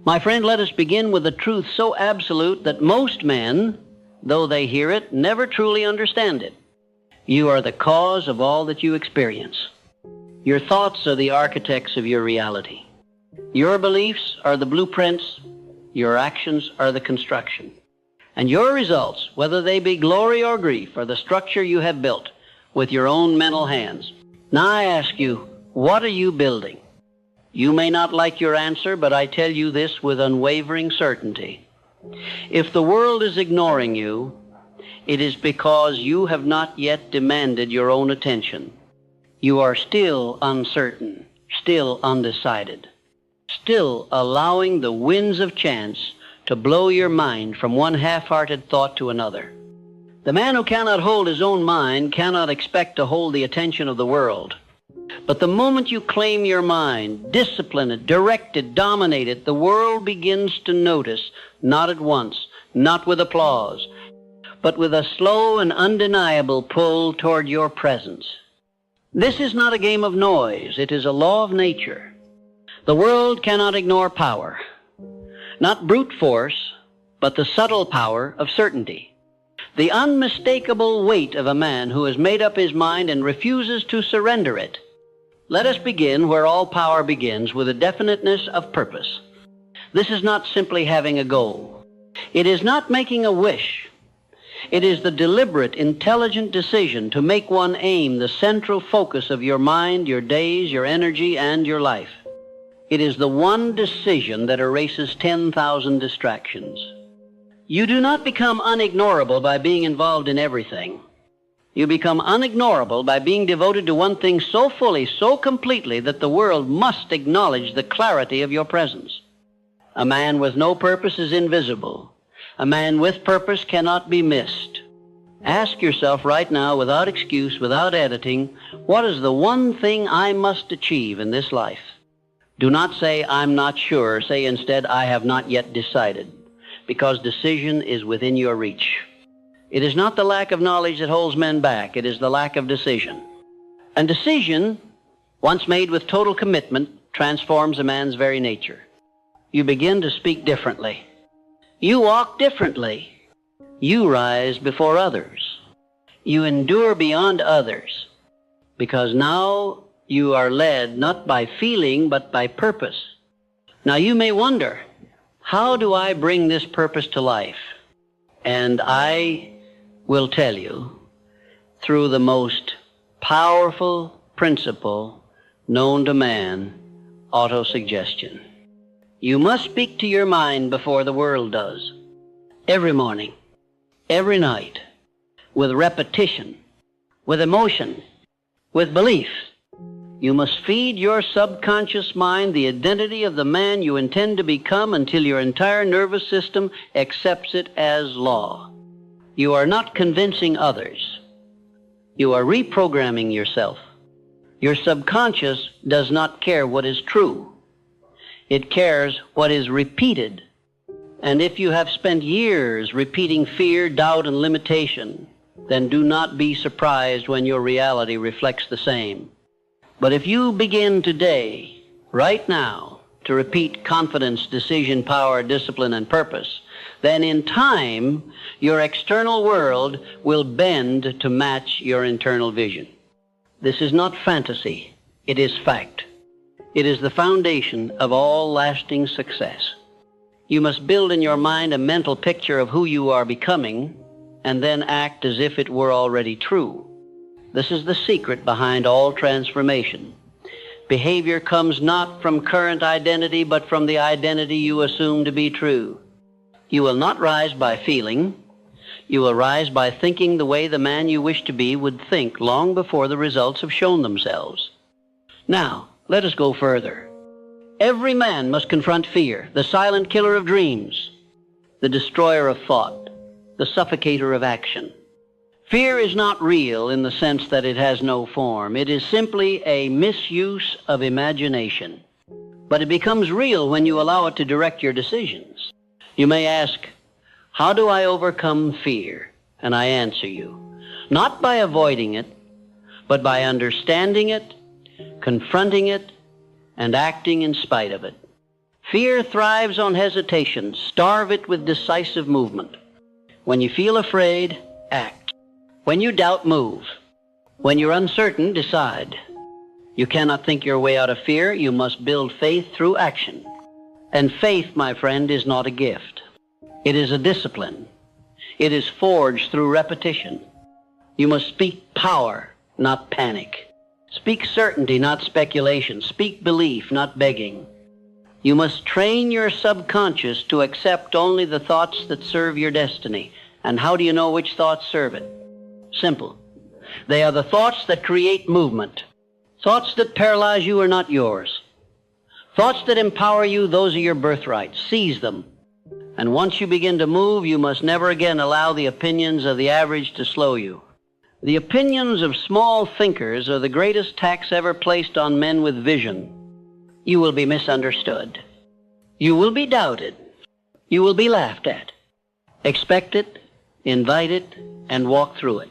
My friend, let us begin with a truth so absolute that most men, though they hear it, never truly understand it. You are the cause of all that you experience. Your thoughts are the architects of your reality. Your beliefs are the blueprints. Your actions are the construction. And your results, whether they be glory or grief, are the structure you have built with your own mental hands. Now I ask you, what are you building? You may not like your answer, but I tell you this with unwavering certainty. If the world is ignoring you, it is because you have not yet demanded your own attention. You are still uncertain, still undecided, still allowing the winds of chance to blow your mind from one half-hearted thought to another. The man who cannot hold his own mind cannot expect to hold the attention of the world. But the moment you claim your mind, discipline it, direct it, dominate it, the world begins to notice, not at once, not with applause, but with a slow and undeniable pull toward your presence. This is not a game of noise. It is a law of nature. The world cannot ignore power. Not brute force, but the subtle power of certainty. The unmistakable weight of a man who has made up his mind and refuses to surrender it. Let us begin where all power begins, with a definiteness of purpose. This is not simply having a goal. It is not making a wish. It is the deliberate, intelligent decision to make one aim the central focus of your mind, your days, your energy, and your life. It is the one decision that erases 10,000 distractions. You do not become unignorable by being involved in everything. You become unignorable by being devoted to one thing so fully, so completely, that the world must acknowledge the clarity of your presence. A man with no purpose is invisible. A man with purpose cannot be missed. Ask yourself right now, without excuse, without editing, what is the one thing I must achieve in this life? Do not say, I'm not sure. Say instead, I have not yet decided, because decision is within your reach. It is not the lack of knowledge that holds men back. It is the lack of decision. And decision, once made with total commitment, transforms a man's very nature. You begin to speak differently. You walk differently. You rise before others. You endure beyond others, because now you are led not by feeling but by purpose. Now you may wonder, how do I bring this purpose to life? And I will tell you, through the most powerful principle known to man, autosuggestion. You must speak to your mind before the world does. Every morning, every night, with repetition, with emotion, with belief. You must feed your subconscious mind the identity of the man you intend to become until your entire nervous system accepts it as law. You are not convincing others. You are reprogramming yourself. Your subconscious does not care what is true. It cares what is repeated. And if you have spent years repeating fear, doubt, and limitation, then do not be surprised when your reality reflects the same. But if you begin today, right now, to repeat confidence, decision, power, discipline, and purpose, then in time, your external world will bend to match your internal vision. This is not fantasy. It is fact. It is the foundation of all lasting success. You must build in your mind a mental picture of who you are becoming, and then act as if it were already true. This is the secret behind all transformation. Behavior comes not from current identity, but from the identity you assume to be true. You will not rise by feeling. You will rise by thinking the way the man you wish to be would think long before the results have shown themselves. Now, let us go further. Every man must confront fear, the silent killer of dreams, the destroyer of thought, the suffocator of action. Fear is not real in the sense that it has no form. It is simply a misuse of imagination. But it becomes real when you allow it to direct your decisions. You may ask, how do I overcome fear? And I answer you, not by avoiding it, but by understanding it, confronting it, and acting in spite of it. Fear thrives on hesitation. Starve it with decisive movement. When you feel afraid, act. When you doubt, move. When you're uncertain, decide. You cannot think your way out of fear. You must build faith through action. And faith, my friend, is not a gift. It is a discipline. It is forged through repetition. You must speak power, not panic. Speak certainty, not speculation. Speak belief, not begging. You must train your subconscious to accept only the thoughts that serve your destiny. And how do you know which thoughts serve it? Simple. They are the thoughts that create movement. Thoughts that paralyze you are not yours. Thoughts that empower you, those are your birthright. Seize them. And once you begin to move, you must never again allow the opinions of the average to slow you. The opinions of small thinkers are the greatest tax ever placed on men with vision. You will be misunderstood. You will be doubted. You will be laughed at. Expect it, invite it, and walk through it.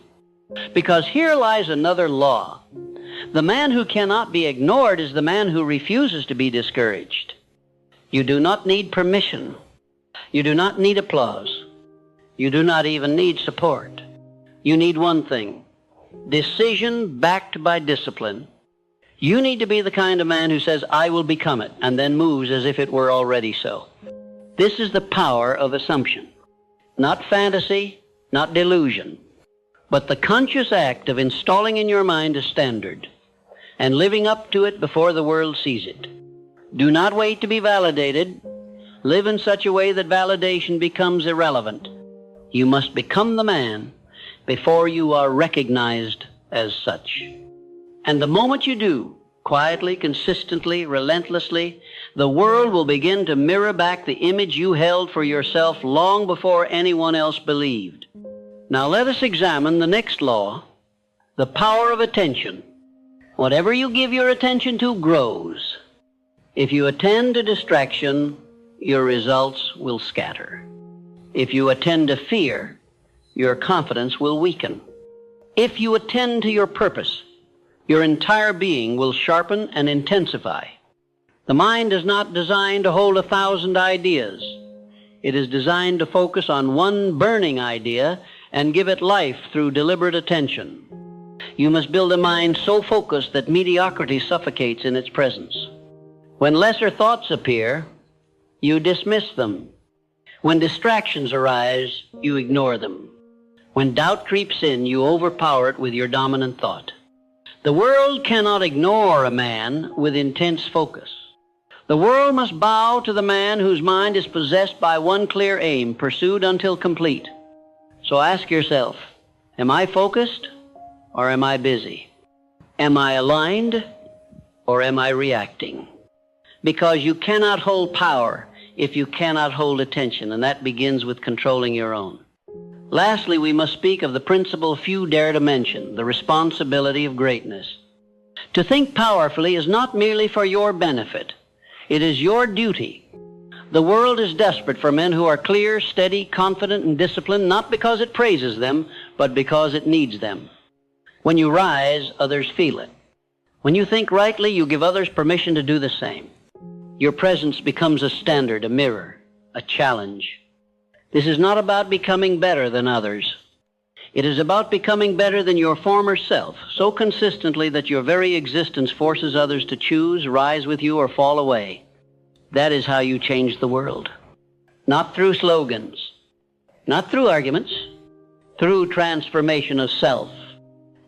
Because here lies another law. The man who cannot be ignored is the man who refuses to be discouraged. You do not need permission. You do not need applause. You do not even need support. You need one thing: decision backed by discipline. You need to be the kind of man who says, I will become it, and then moves as if it were already so. This is the power of assumption. Not fantasy, not delusion, but the conscious act of installing in your mind a standard and living up to it before the world sees it. Do not wait to be validated. Live in such a way that validation becomes irrelevant. You must become the man before you are recognized as such. And the moment you do, quietly, consistently, relentlessly, the world will begin to mirror back the image you held for yourself long before anyone else believed. Now let us examine the next law, the power of attention. Whatever you give your attention to grows. If you attend to distraction, your results will scatter. If you attend to fear, your confidence will weaken. If you attend to your purpose, your entire being will sharpen and intensify. The mind is not designed to hold 1,000 ideas. It is designed to focus on one burning idea and give it life through deliberate attention. You must build a mind so focused that mediocrity suffocates in its presence. When lesser thoughts appear, you dismiss them. When distractions arise, you ignore them. When doubt creeps in, you overpower it with your dominant thought. The world cannot ignore a man with intense focus. The world must bow to the man whose mind is possessed by one clear aim, pursued until complete. So ask yourself, am I focused or am I busy? Am I aligned or am I reacting? Because you cannot hold power if you cannot hold attention, and that begins with controlling your own. Lastly, we must speak of the principle few dare to mention, the responsibility of greatness. To think powerfully is not merely for your benefit. It is your duty. The world is desperate for men who are clear, steady, confident, and disciplined, not because it praises them, but because it needs them. When you rise, others feel it. When you think rightly, you give others permission to do the same. Your presence becomes a standard, a mirror, a challenge. This is not about becoming better than others. It is about becoming better than your former self, so consistently that your very existence forces others to choose, rise with you, or fall away. That is how you change the world. Not through slogans, not through arguments, through transformation of self.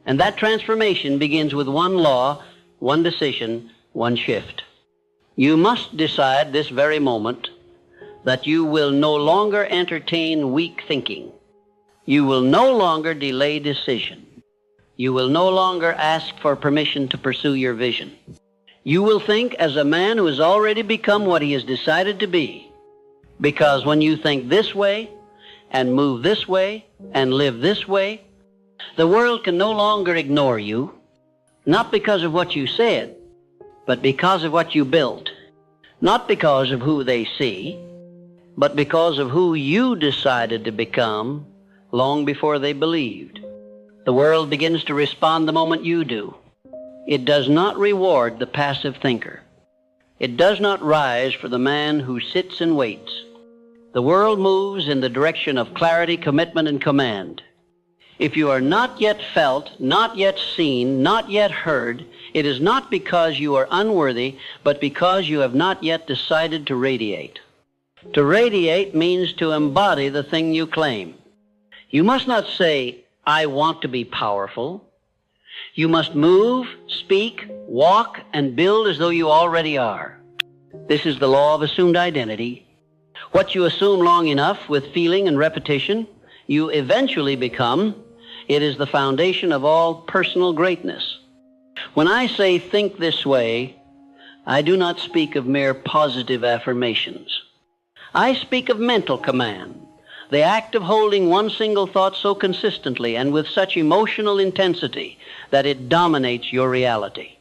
And that transformation begins with one law, one decision, one shift. You must decide this very moment that you will no longer entertain weak thinking. You will no longer delay decision. You will no longer ask for permission to pursue your vision. You will think as a man who has already become what he has decided to be. Because when you think this way, and move this way, and live this way, the world can no longer ignore you, not because of what you said, but because of what you built. Not because of who they see, but because of who you decided to become long before they believed. The world begins to respond the moment you do. It does not reward the passive thinker. It does not rise for the man who sits and waits. The world moves in the direction of clarity, commitment, and command. If you are not yet felt, not yet seen, not yet heard, it is not because you are unworthy, but because you have not yet decided to radiate. To radiate means to embody the thing you claim. You must not say, "I want to be powerful." You must move, speak, walk, and build as though you already are. This is the law of assumed identity. What you assume long enough with feeling and repetition, you eventually become. It is the foundation of all personal greatness. When I say think this way, I do not speak of mere positive affirmations. I speak of mental command, the act of holding one single thought so consistently and with such emotional intensity that it dominates your reality.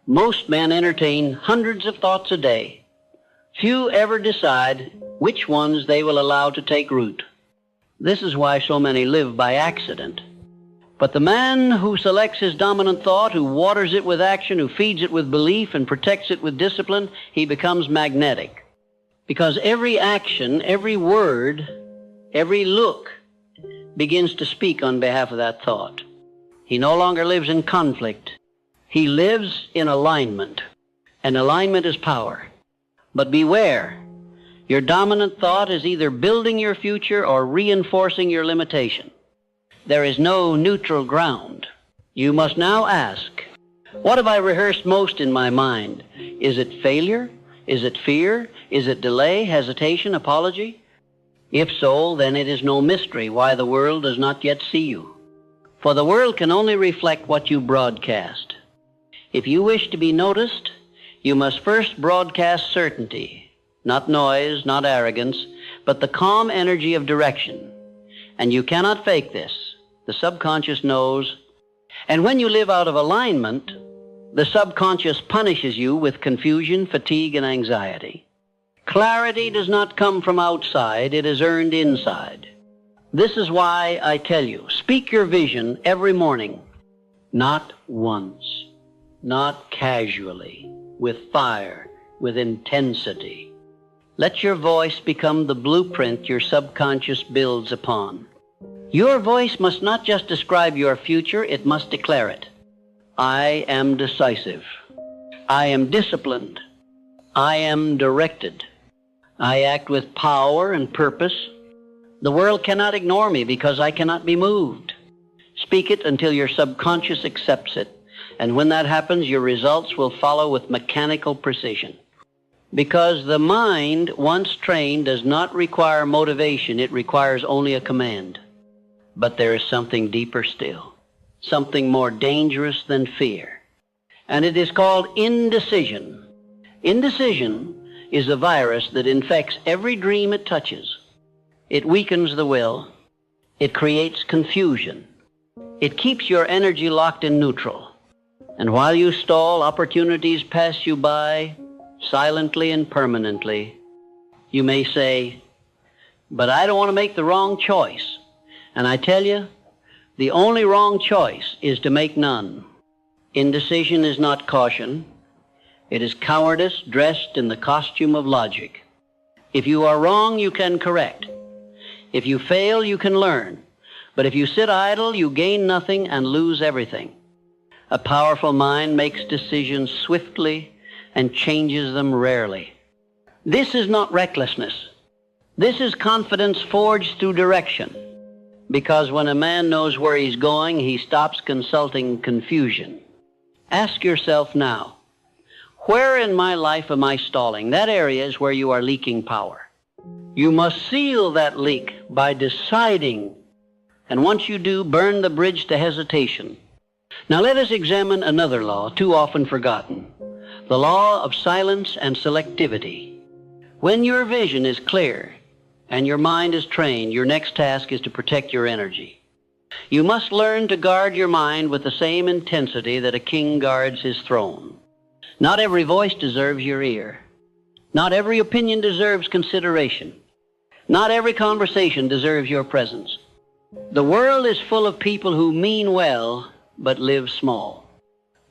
Most men entertain hundreds of thoughts a day. Few ever decide which ones they will allow to take root. This is why so many live by accident. But the man who selects his dominant thought, who waters it with action, who feeds it with belief and protects it with discipline, he becomes magnetic. Because every action, every word, every look begins to speak on behalf of that thought. He no longer lives in conflict. He lives in alignment. And alignment is power. But beware, your dominant thought is either building your future or reinforcing your limitation. There is no neutral ground. You must now ask, what have I rehearsed most in my mind? Is it failure? Is it fear? Is it delay, hesitation, apology? If so, then it is no mystery why the world does not yet see you. For the world can only reflect what you broadcast. If you wish to be noticed, you must first broadcast certainty, not noise, not arrogance, but the calm energy of direction. And you cannot fake this. The subconscious knows. And when you live out of alignment, the subconscious punishes you with confusion, fatigue, and anxiety. Clarity does not come from outside, it is earned inside. This is why I tell you, speak your vision every morning, not once, not casually, with fire, with intensity. Let your voice become the blueprint your subconscious builds upon. Your voice must not just describe your future, it must declare it. I am decisive. I am disciplined. I am directed. I act with power and purpose. The world cannot ignore me because I cannot be moved. Speak it until your subconscious accepts it, and when that happens, your results will follow with mechanical precision. Because the mind, once trained, does not require motivation, it requires only a command. But there is something deeper still, something more dangerous than fear, and it is called indecision. Indecision is a virus that infects every dream it touches. It weakens the will. It creates confusion. It keeps your energy locked in neutral. And while you stall, opportunities pass you by, silently and permanently. You may say, but I don't want to make the wrong choice. And I tell you, the only wrong choice is to make none. Indecision is not caution. It is cowardice dressed in the costume of logic. If you are wrong, you can correct. If you fail, you can learn. But if you sit idle, you gain nothing and lose everything. A powerful mind makes decisions swiftly and changes them rarely. This is not recklessness. This is confidence forged through direction. Because when a man knows where he's going, he stops consulting confusion. Ask yourself now, where in my life am I stalling? That area is where you are leaking power. You must seal that leak by deciding. And once you do, burn the bridge to hesitation. Now let us examine another law, too often forgotten. The law of silence and selectivity. When your vision is clear, and your mind is trained, your next task is to protect your energy. You must learn to guard your mind with the same intensity that a king guards his throne. Not every voice deserves your ear. Not every opinion deserves consideration. Not every conversation deserves your presence. The world is full of people who mean well, but live small.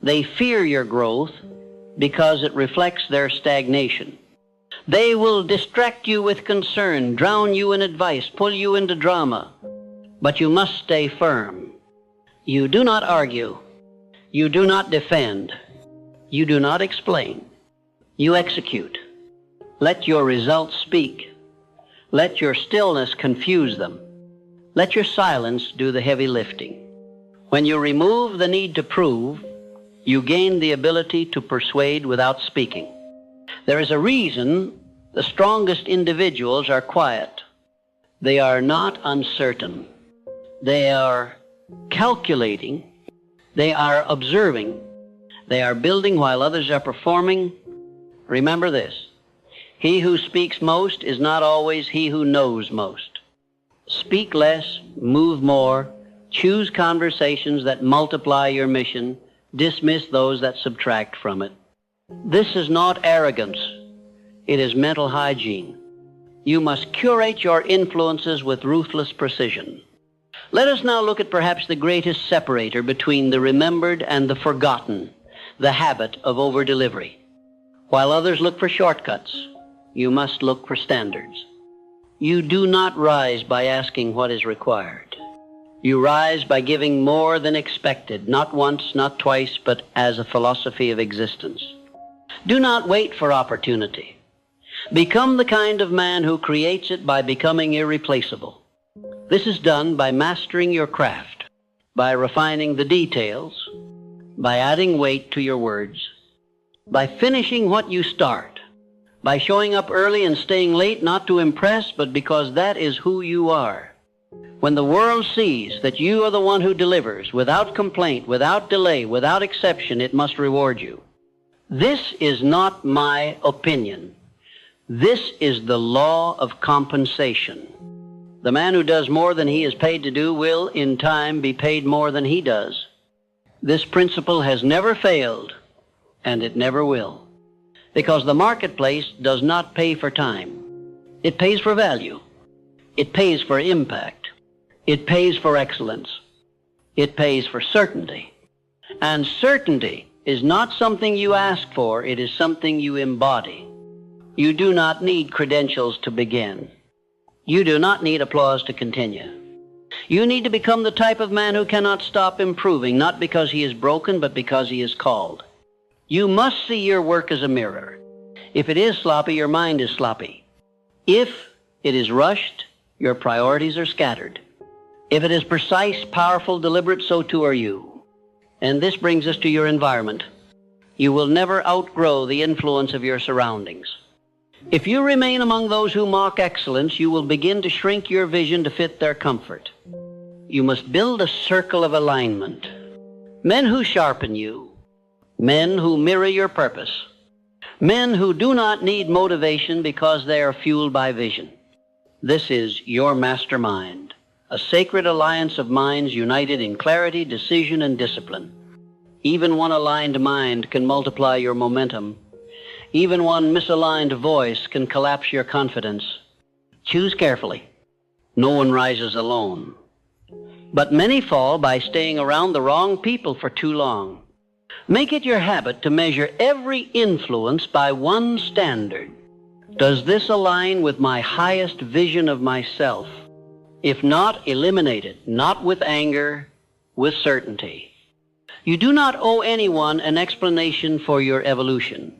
They fear your growth. because it reflects their stagnation. They will distract you with concern, drown you in advice, pull you into drama. But you must stay firm. You do not argue. You do not defend. You do not explain. You execute. Let your results speak. Let your stillness confuse them. Let your silence do the heavy lifting. When you remove the need to prove, you gain the ability to persuade without speaking. There is a reason the strongest individuals are quiet. They are not uncertain. They are calculating. They are observing. They are building while others are performing. Remember this: he who speaks most is not always he who knows most. Speak less, move more, choose conversations that multiply your mission, dismiss those that subtract from it. This is not arrogance. It is mental hygiene. You must curate your influences with ruthless precision. Let us now look at perhaps the greatest separator between the remembered and the forgotten, the habit of over-delivery. While others look for shortcuts, you must look for standards. You do not rise by asking what is required. You rise by giving more than expected, not once, not twice, but as a philosophy of existence. Do not wait for opportunity. Become the kind of man who creates it by becoming irreplaceable. This is done by mastering your craft, by refining the details, by adding weight to your words, by finishing what you start, by showing up early and staying late, not to impress, but because that is who you are. When the world sees that you are the one who delivers, without complaint, without delay, without exception, it must reward you. This is not my opinion. This is the law of compensation. The man who does more than he is paid to do will, in time, be paid more than he does. This principle has never failed, and it never will. Because the marketplace does not pay for time. It pays for value. It pays for impact. It pays for excellence. It pays for certainty. And certainty is not something you ask for, it is something you embody. You do not need credentials to begin. You do not need applause to continue. You need to become the type of man who cannot stop improving, not because he is broken, but because he is called. You must see your work as a mirror. If it is sloppy, your mind is sloppy. If it is rushed, your priorities are scattered. If it is precise, powerful, deliberate, so too are you. And this brings us to your environment. You will never outgrow the influence of your surroundings. If you remain among those who mock excellence, you will begin to shrink your vision to fit their comfort. You must build a circle of alignment. Men who sharpen you. Men who mirror your purpose. Men who do not need motivation because they are fueled by vision. This is your mastermind, a sacred alliance of minds united in clarity, decision, and discipline. Even one aligned mind can multiply your momentum. Even one misaligned voice can collapse your confidence. Choose carefully. No one rises alone. But many fall by staying around the wrong people for too long. Make it your habit to measure every influence by one standard. Does this align with my highest vision of myself? If not, eliminate it, not with anger, with certainty. You do not owe anyone an explanation for your evolution.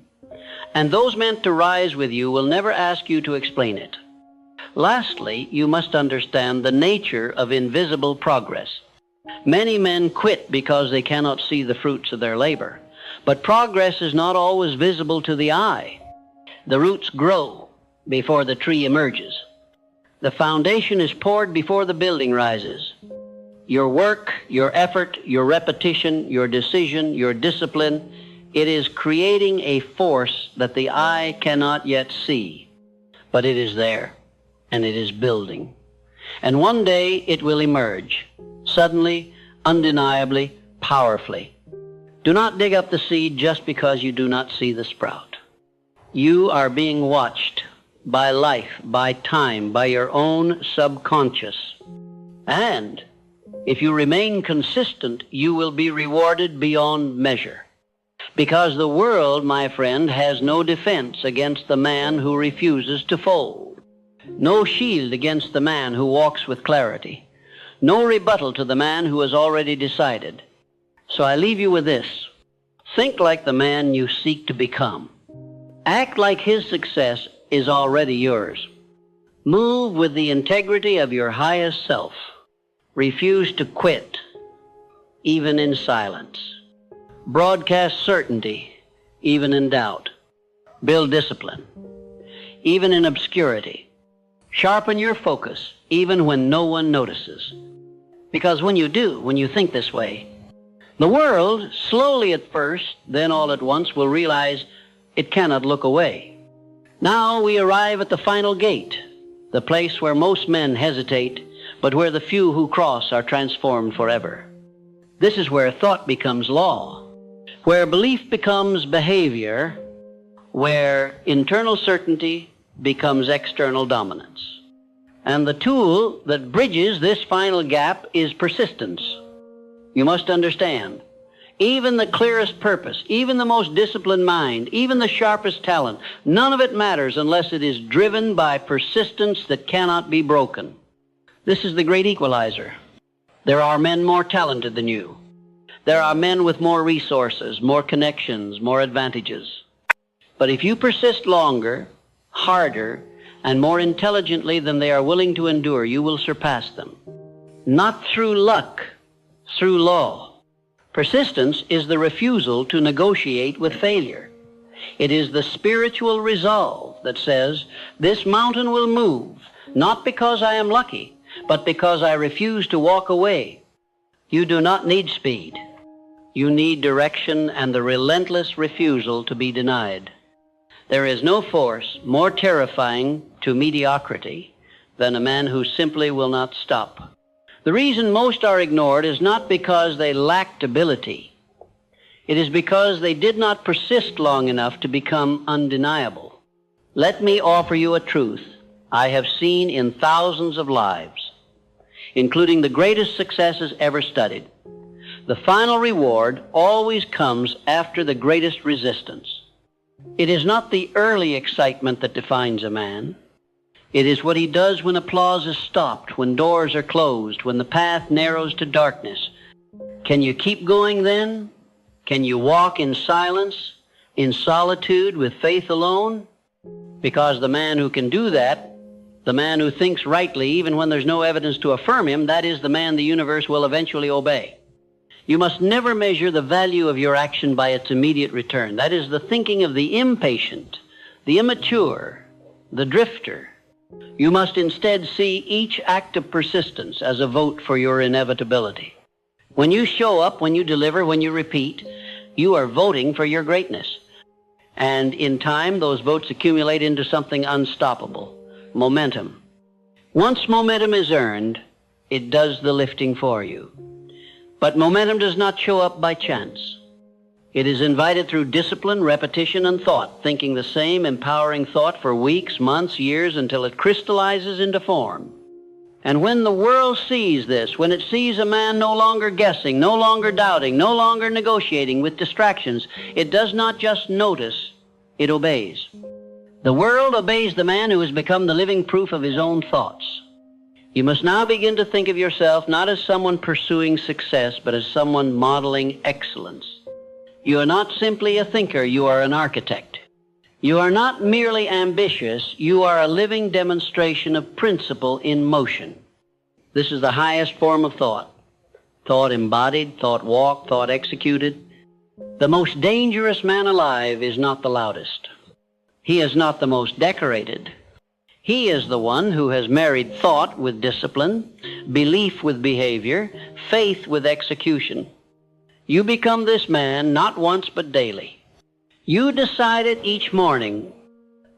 And those meant to rise with you will never ask you to explain it. Lastly, you must understand the nature of invisible progress. Many men quit because they cannot see the fruits of their labor. But progress is not always visible to the eye. The roots grow before the tree emerges. The foundation is poured before the building rises. Your work, your effort, your repetition, your decision, your discipline, it is creating a force that the eye cannot yet see. But it is there, and it is building. And one day it will emerge, suddenly, undeniably, powerfully. Do not dig up the seed just because you do not see the sprout. You are being watched by life, by time, by your own subconscious. And if you remain consistent, you will be rewarded beyond measure. Because the world, my friend, has no defense against the man who refuses to fold. No shield against the man who walks with clarity. No rebuttal to the man who has already decided. So I leave you with this. Think like the man you seek to become. Act like his success is already yours. Move with the integrity of your highest self. Refuse to quit, even in silence. Broadcast certainty, even in doubt. Build discipline, even in obscurity. Sharpen your focus, even when no one notices. Because when you think this way, the world, slowly at first, then all at once, will realize it cannot look away. Now we arrive at the final gate, the place where most men hesitate, but where the few who cross are transformed forever. This is where thought becomes law, where belief becomes behavior, where internal certainty becomes external dominance. And the tool that bridges this final gap is persistence. You must understand, even the clearest purpose, even the most disciplined mind, even the sharpest talent, none of it matters unless it is driven by persistence that cannot be broken. This is the great equalizer. There are men more talented than you. There are men with more resources, more connections, more advantages. But if you persist longer, harder, and more intelligently than they are willing to endure, you will surpass them. Not through luck, through law. Persistence is the refusal to negotiate with failure. It is the spiritual resolve that says, this mountain will move, not because I am lucky, but because I refuse to walk away. You do not need speed. You need direction and the relentless refusal to be denied. There is no force more terrifying to mediocrity than a man who simply will not stop. The reason most are ignored is not because they lacked ability. It is because they did not persist long enough to become undeniable. Let me offer you a truth I have seen in thousands of lives, including the greatest successes ever studied. The final reward always comes after the greatest resistance. It is not the early excitement that defines a man. It is what he does when applause is stopped, when doors are closed, when the path narrows to darkness. Can you keep going then? Can you walk in silence, in solitude, with faith alone? Because the man who can do that, the man who thinks rightly even when there's no evidence to affirm him, that is the man the universe will eventually obey. You must never measure the value of your action by its immediate return. That is the thinking of the impatient, the immature, the drifter. You must instead see each act of persistence as a vote for your inevitability. When you show up, when you deliver, when you repeat, you are voting for your greatness. And in time, those votes accumulate into something unstoppable, momentum. Once momentum is earned, it does the lifting for you. But momentum does not show up by chance. It is invited through discipline, repetition, and thought, thinking the same empowering thought for weeks, months, years, until it crystallizes into form. And when the world sees this, when it sees a man no longer guessing, no longer doubting, no longer negotiating with distractions, it does not just notice, it obeys. The world obeys the man who has become the living proof of his own thoughts. You must now begin to think of yourself not as someone pursuing success, but as someone modeling excellence. You are not simply a thinker, you are an architect. You are not merely ambitious, you are a living demonstration of principle in motion. This is the highest form of thought. Thought embodied, thought walked, thought executed. The most dangerous man alive is not the loudest. He is not the most decorated. He is the one who has married thought with discipline, belief with behavior, faith with execution. You become this man not once but daily. You decide it each morning.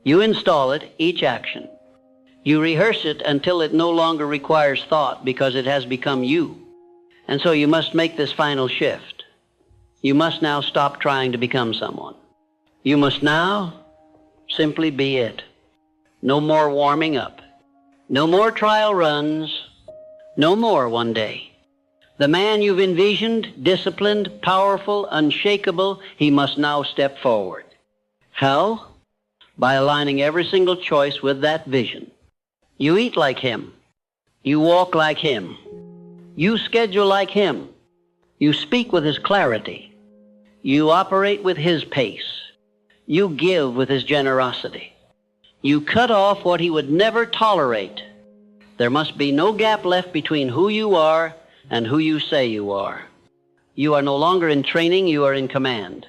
You install it each action. You rehearse it until it no longer requires thought because it has become you. And so you must make this final shift. You must now stop trying to become someone. You must now simply be it. No more warming up. No more trial runs. No more one day. The man you've envisioned, disciplined, powerful, unshakable, he must now step forward. How? By aligning every single choice with that vision. You eat like him. You walk like him. You schedule like him. You speak with his clarity. You operate with his pace. You give with his generosity. You cut off what he would never tolerate. There must be no gap left between who you are and who you say you are. You are no longer in training, you are in command.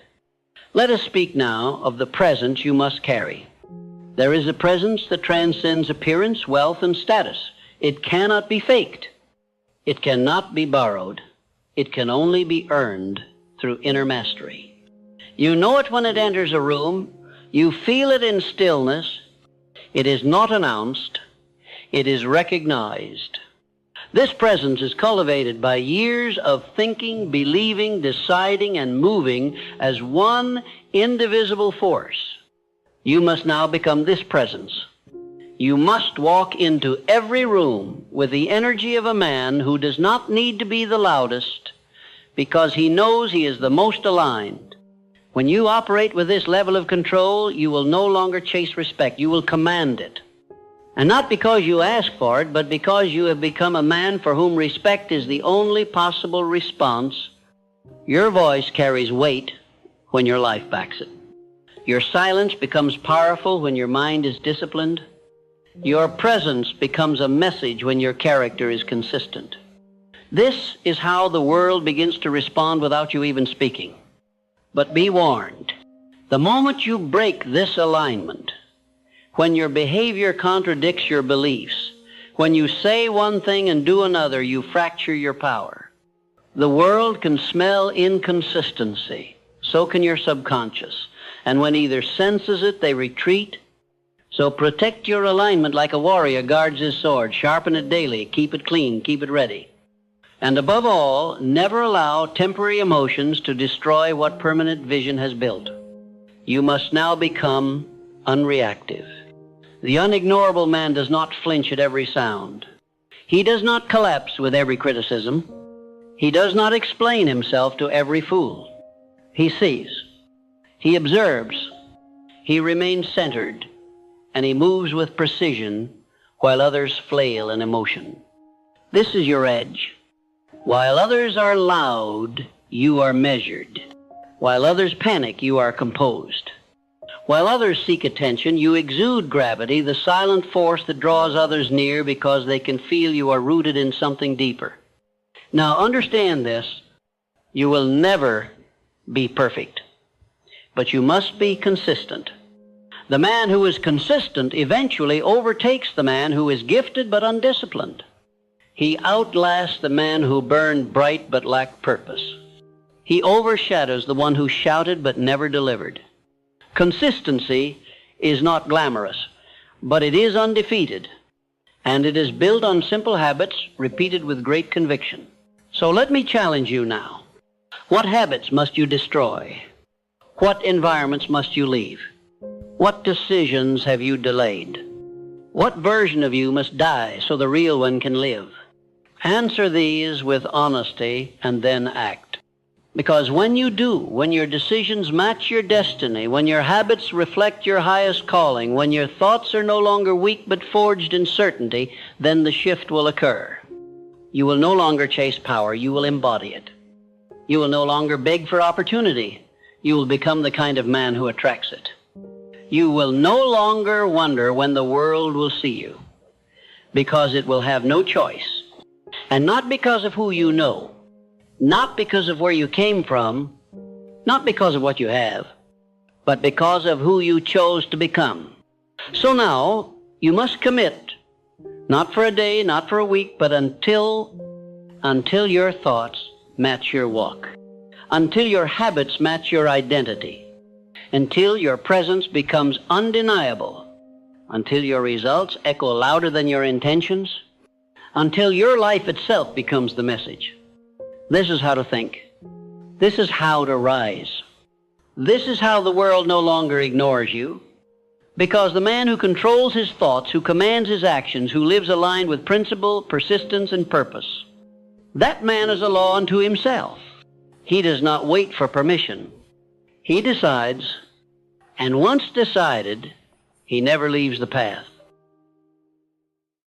Let us speak now of the presence you must carry. There is a presence that transcends appearance, wealth, and status. It cannot be faked. It cannot be borrowed. It can only be earned through inner mastery. You know it when it enters a room. You feel it in stillness. It is not announced. It is recognized. This presence is cultivated by years of thinking, believing, deciding, and moving as one indivisible force. You must now become this presence. You must walk into every room with the energy of a man who does not need to be the loudest because he knows he is the most aligned. When you operate with this level of control, you will no longer chase respect. You will command it. And not because you ask for it, but because you have become a man for whom respect is the only possible response. Your voice carries weight when your life backs it. Your silence becomes powerful when your mind is disciplined. Your presence becomes a message when your character is consistent. This is how the world begins to respond without you even speaking. But be warned, the moment you break this alignment, when your behavior contradicts your beliefs, when you say one thing and do another, you fracture your power. The world can smell inconsistency. So can your subconscious. And when either senses it, they retreat. So protect your alignment like a warrior guards his sword. Sharpen it daily. Keep it clean. Keep it ready. And above all, never allow temporary emotions to destroy what permanent vision has built. You must now become unreactive. The unignorable man does not flinch at every sound. He does not collapse with every criticism. He does not explain himself to every fool. He sees. He observes. He remains centered. And he moves with precision while others flail in emotion. This is your edge. While others are loud, you are measured. While others panic, you are composed. While others seek attention, you exude gravity, the silent force that draws others near because they can feel you are rooted in something deeper. Now understand this, you will never be perfect, but you must be consistent. The man who is consistent eventually overtakes the man who is gifted but undisciplined. He outlasts the man who burned bright but lacked purpose. He overshadows the one who shouted but never delivered. Consistency is not glamorous, but it is undefeated, and it is built on simple habits repeated with great conviction. So let me challenge you now. What habits must you destroy? What environments must you leave? What decisions have you delayed? What version of you must die so the real one can live? Answer these with honesty and then act. Because when you do, when your decisions match your destiny, when your habits reflect your highest calling, when your thoughts are no longer weak but forged in certainty, then the shift will occur. You will no longer chase power, you will embody it. You will no longer beg for opportunity. You will become the kind of man who attracts it. You will no longer wonder when the world will see you, because it will have no choice. And not because of who you know, not because of where you came from, not because of what you have, but because of who you chose to become. So now, you must commit, not for a day, not for a week, but until your thoughts match your walk, until your habits match your identity, until your presence becomes undeniable, until your results echo louder than your intentions, until your life itself becomes the message. This is how to think. This is how to rise. This is how the world no longer ignores you. Because the man who controls his thoughts, who commands his actions, who lives aligned with principle, persistence, and purpose, That man is a law unto himself. He does not wait for permission. He decides, and once decided, he never leaves the path.